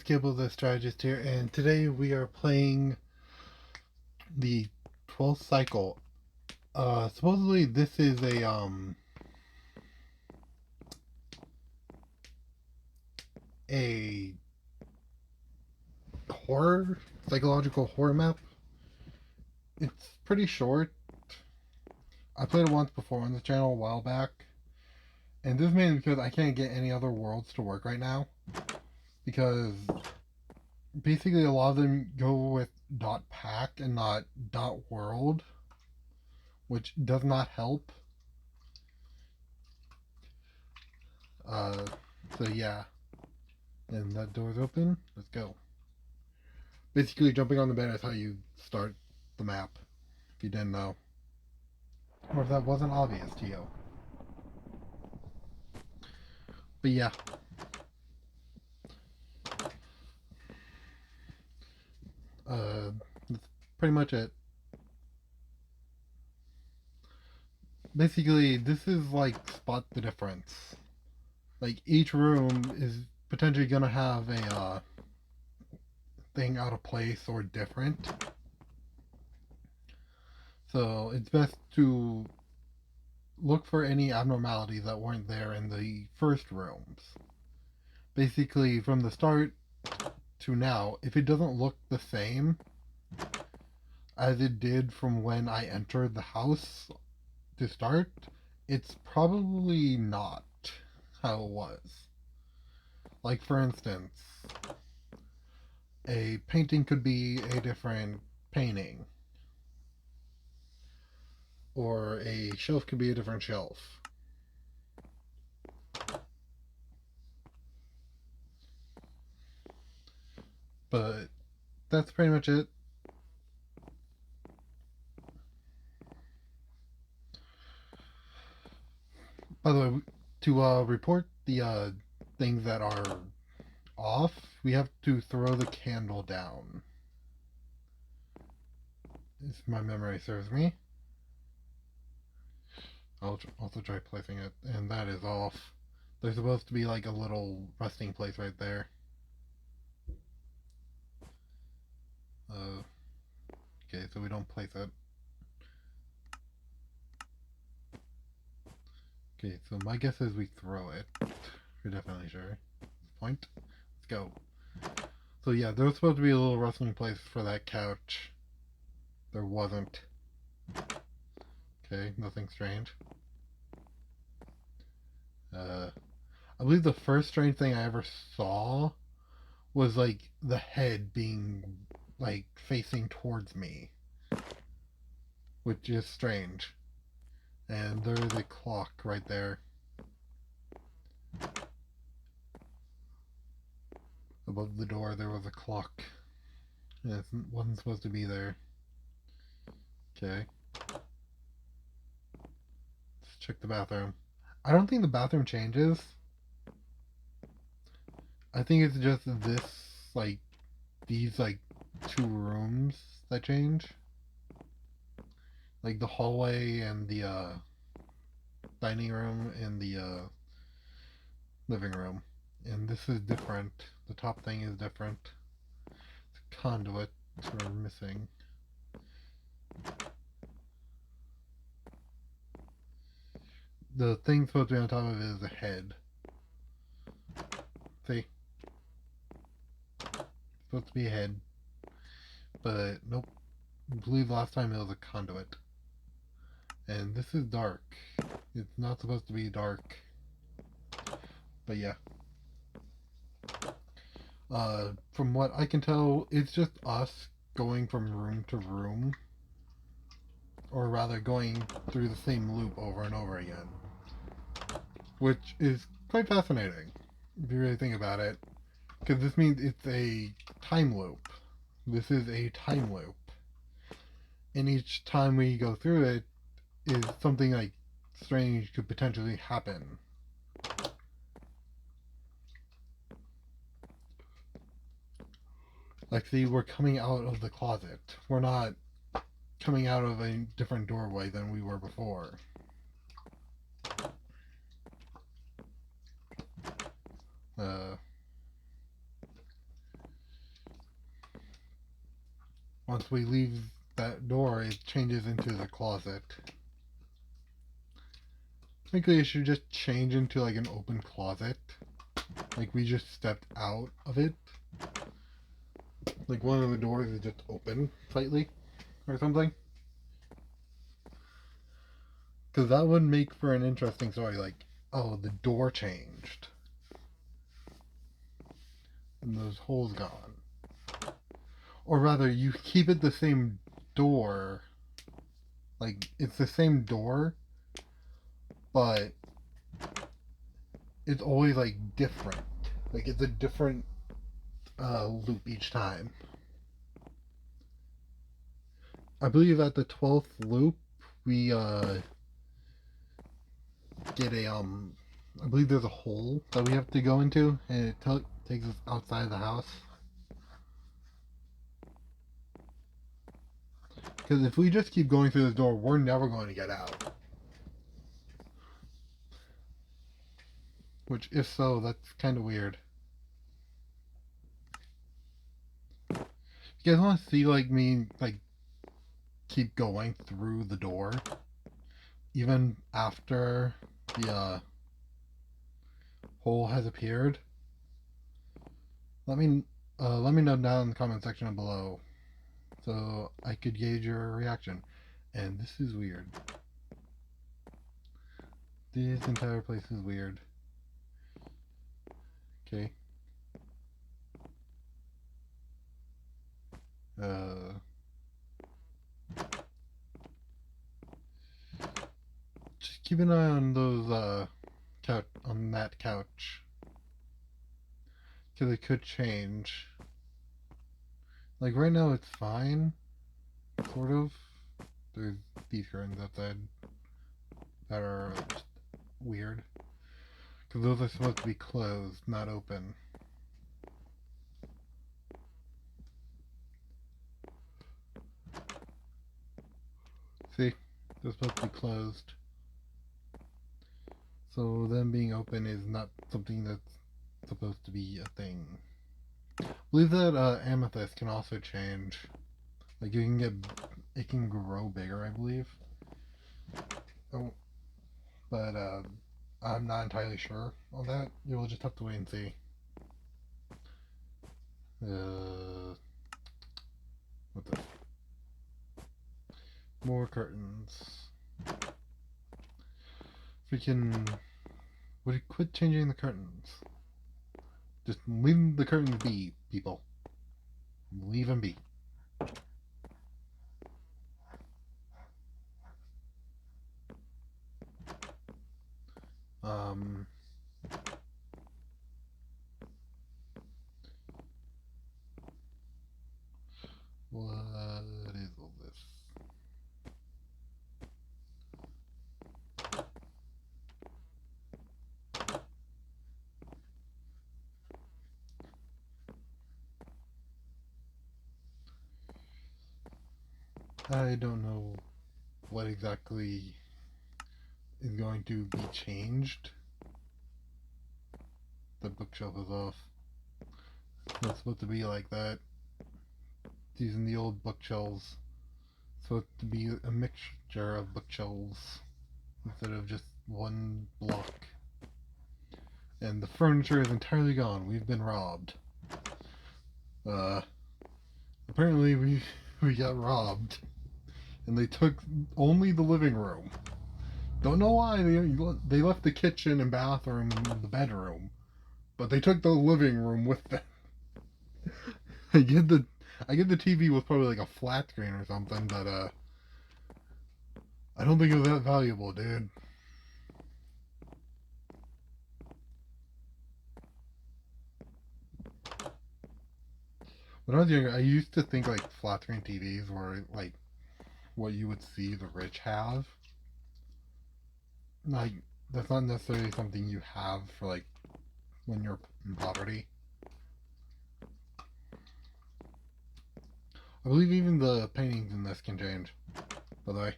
is Cable the Strategist here, and today we are playing the 12th cycle. Supposedly this is a horror, psychological horror map. It's pretty short. I played it once before on the channel a while back, and this is mainly because I can't get any other worlds to work right now, because basically a lot of them go with .pack and not .world, which does not help. Uh, so yeah, and that door's open. Let's go. Basically, jumping on the bed is how you start the map, if you didn't know. Or if that wasn't obvious to you. But yeah. That's pretty much it. Basically, this is like spot the difference. Like, each room is potentially gonna have a thing out of place or different. So it's best to look for any abnormalities that weren't there in the first rooms. Basically, from the start to now, if it doesn't look the same as it did from when I entered the house to start, it's probably not how it was. Like, for instance, a painting could be a different painting, or a shelf could be a different shelf. But that's pretty much it. By the way, to report the things that are off, we have to throw the candle down, if my memory serves me. I'll also try placing it, and that is off. There's supposed to be like a little resting place right there. Okay, so we don't place it. Okay, so my guess is we throw it. We're definitely sure. Point. Let's go. So yeah, there was supposed to be a little resting place for that couch. There wasn't. Okay, nothing strange. I believe the first strange thing I ever saw was like the head being like facing towards me, which is strange. And there is a clock right there. Above the door there was a clock. And it wasn't supposed to be there. Okay. Let's check the bathroom. I don't think the bathroom changes. I think it's just this, like, these, like, two rooms that change. Like the hallway and the dining room and the living room. And this is different. The top thing is different. The conduit we're missing. The thing supposed to be on top of it is a head. See? Supposed to be a head. But nope. I believe last time it was a conduit. And this is dark. It's not supposed to be dark. But yeah. From what I can tell, it's just us going from room to room. Or rather, going through the same loop over and over again. Which is quite fascinating, if you really think about it. Because this means it's a time loop. This is a time loop. And each time we go through it, is something like strange could potentially happen. Like, see, we're coming out of the closet. We're not coming out of a different doorway than we were before. once we leave that door, it changes into the closet. Technically, it should just change into like an open closet. Like we just stepped out of it. Like one of the doors is just open slightly or something. Because that would make for an interesting story. Like, oh, the door changed. And those holes gone. Or rather, you keep it the same door. Like, it's the same door, but it's always like different. Like, it's a different loop each time. I believe at the 12th loop, we get a I believe there's a hole that we have to go into, and it takes us outside the house. Because if we just keep going through this door, we're never going to get out. Which, if so, that's kind of weird. You guys want to see like me like keep going through the door, even after the hole has appeared? Let me know down in the comment section below, so I could gauge your reaction. And this is weird. This entire place is weird. Okay. Just keep an eye on those on that couch, because it could change. Like right now it's fine, sort of. There's these curtains outside that are just weird, because those are supposed to be closed, not open. See, they're supposed to be closed. So them being open is not something that's supposed to be a thing. I believe that amethyst can also change. Like it can grow bigger, I believe. Oh, but I'm not entirely sure on that. You'll just have to wait and see. What's this? More curtains. Freaking... Would you quit changing the curtains? Just leave the curtains be, people. Leave them be. What is all this? I don't know what exactly is going to be changed. The bookshelf is off. It's not supposed to be like that. Using the old bookshelves. It's supposed to be a mixture of bookshelves instead of just one block. And the furniture is entirely gone. We've been robbed. Apparently we got robbed. And they took only the living room. Don't know why they left the kitchen and bathroom and the bedroom, but they took the living room with them. I get the TV was probably like a flat screen or something, but I don't think it was that valuable, dude. When I was younger, I used to think like flat screen TVs were like what you would see the rich have. Like, that's not necessarily something you have for like when you're in poverty. I believe even the paintings in this can change, by the way.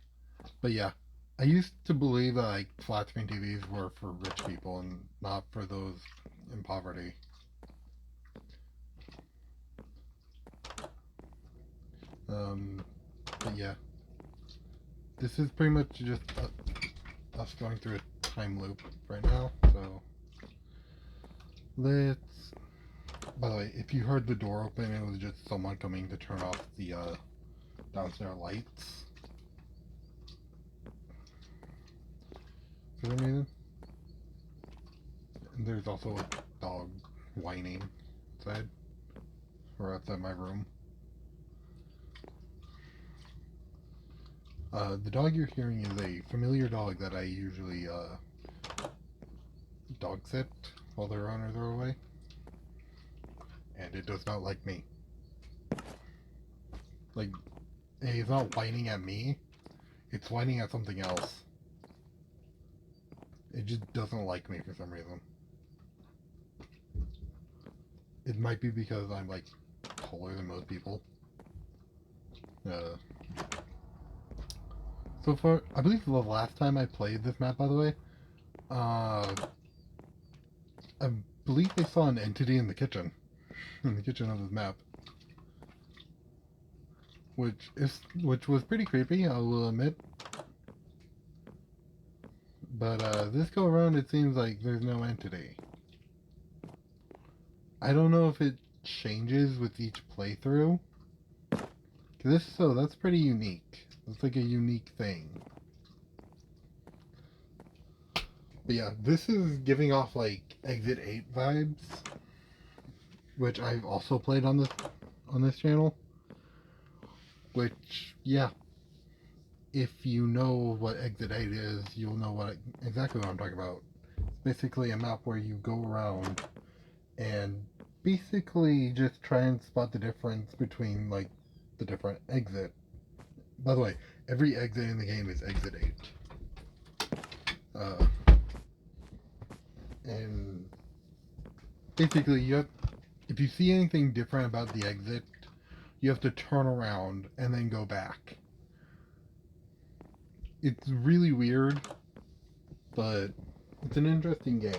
But yeah, I used to believe that like flat screen TVs were for rich people and not for those in poverty. But yeah, this is pretty much just us going through a time loop right now. So let's. By the way, if you heard the door open, it was just someone coming to turn off the downstairs lights for some reason. And there's also a dog whining outside or outside my room. The dog you're hearing is a familiar dog that I usually dog sit while their owners are away. And it does not like me. Like, it's not whining at me, it's whining at something else. It just doesn't like me for some reason. It might be because I'm, like, taller than most people. So far, I believe the last time I played this map, by the way, I believe they saw an entity in the kitchen. In the kitchen of this map. Which was pretty creepy, I will admit. But this go around, it seems like there's no entity. I don't know if it changes with each playthrough. That's pretty unique. It's like a unique thing. But yeah, this is giving off like Exit 8 vibes, which I've also played on this channel. Which, yeah, if you know what Exit 8 is, you'll know exactly what I'm talking about. It's basically a map where you go around and basically just try and spot the difference between like the different exit. By the way, every exit in the game is Exit 8. And basically, if you see anything different about the exit, you have to turn around and then go back. It's really weird, but it's an interesting game.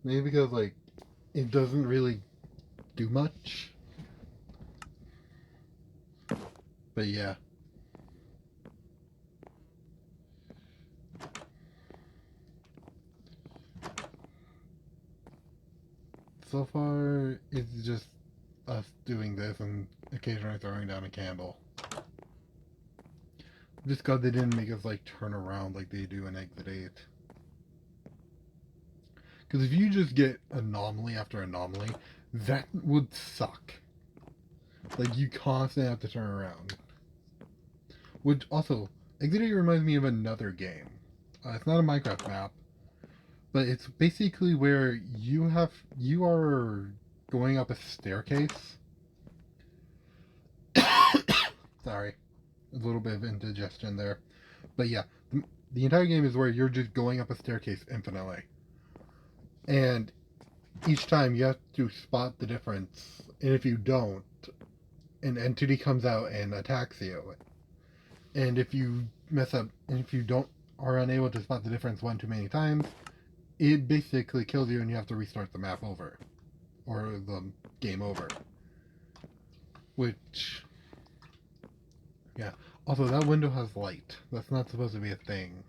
Maybe because, like, it doesn't really do much. But yeah. So far, it's just us doing this and occasionally throwing down a candle. Just glad they didn't make us, like, turn around like they do in Exit 8. Because if you just get anomaly after anomaly, that would suck. Like, you constantly have to turn around. Which, also, Exit 8 reminds me of another game. It's not a Minecraft map, but it's basically where you are going up a staircase. Sorry, a little bit of indigestion there. But yeah, the entire game is where you're just going up a staircase infinitely. And each time you have to spot the difference. And if you don't, an entity comes out and attacks you. And if you mess up, and if you are unable to spot the difference one too many times, it basically kills you and you have to restart the map over. Or the game over. Which, yeah. Also, that window has light. That's not supposed to be a thing.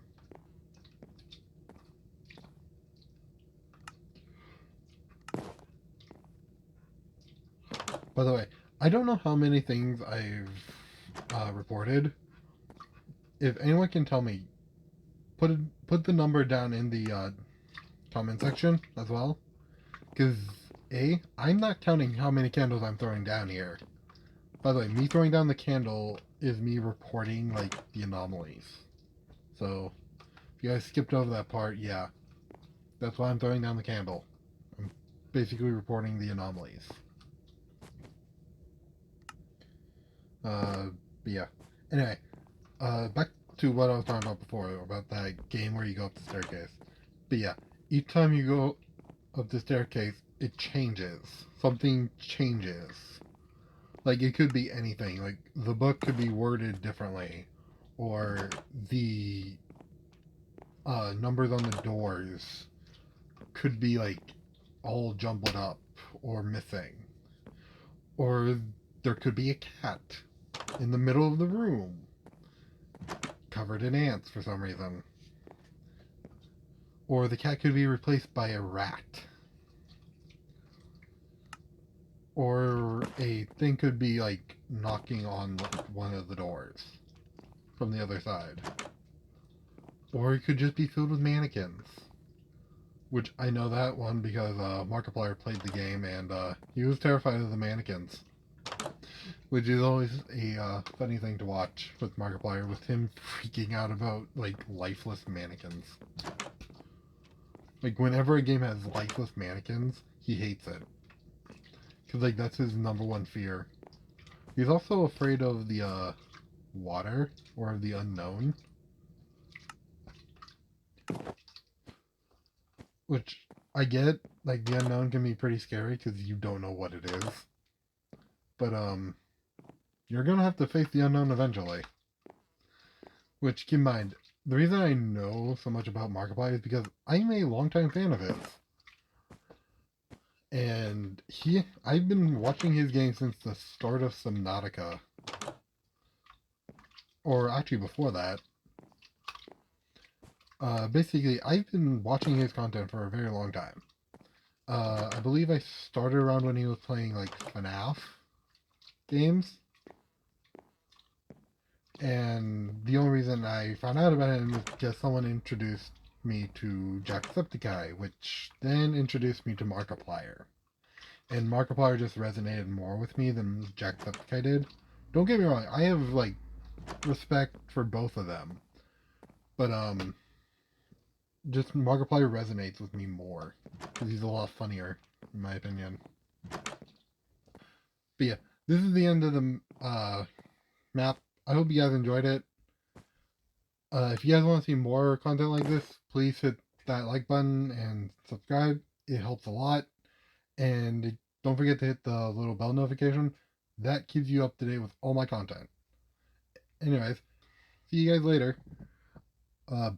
By the way, I don't know how many things I've reported. If anyone can tell me, put the number down in the comment section as well. Because, I'm not counting how many candles I'm throwing down here. By the way, me throwing down the candle is me reporting, like, the anomalies. So, if you guys skipped over that part, yeah. That's why I'm throwing down the candle. I'm basically reporting the anomalies. But yeah. Anyway, back to what I was talking about before, about that game where you go up the staircase. But yeah, each time you go up the staircase, it changes. Something changes. Like, it could be anything. Like, the book could be worded differently. Or the numbers on the doors could be, like, all jumbled up or missing. Or there could be a cat in the middle of the room, covered in ants for some reason. Or the cat could be replaced by a rat. Or a thing could be like knocking on one of the doors from the other side. Or it could just be filled with mannequins. Which I know that one because Markiplier played the game and he was terrified of the mannequins. Which is always a funny thing to watch with Markiplier, with him freaking out about like lifeless mannequins. Like whenever a game has lifeless mannequins, he hates it. Because like that's his number one fear. He's also afraid of the water or the unknown. Which I get, like the unknown can be pretty scary because you don't know what it is. But you're gonna have to face the unknown eventually. Which, keep in mind, the reason I know so much about Markiplier is because I'm a longtime fan of his. And I've been watching his game since the start of Subnautica. Or actually before that. Basically, I've been watching his content for a very long time. I believe I started around when he was playing, like, FNAF games. And the only reason I found out about him was because someone introduced me to Jacksepticeye, which then introduced me to Markiplier. And Markiplier just resonated more with me than Jacksepticeye did. Don't get me wrong, I have, like, respect for both of them. But, just Markiplier resonates with me more. Because he's a lot funnier, in my opinion. But yeah, this is the end of the, map. I hope you guys enjoyed it. If you guys want to see more content like this, please hit that like button and subscribe. It helps a lot. And don't forget to hit the little bell notification. That keeps you up to date with all my content. Anyways, see you guys later. Bye!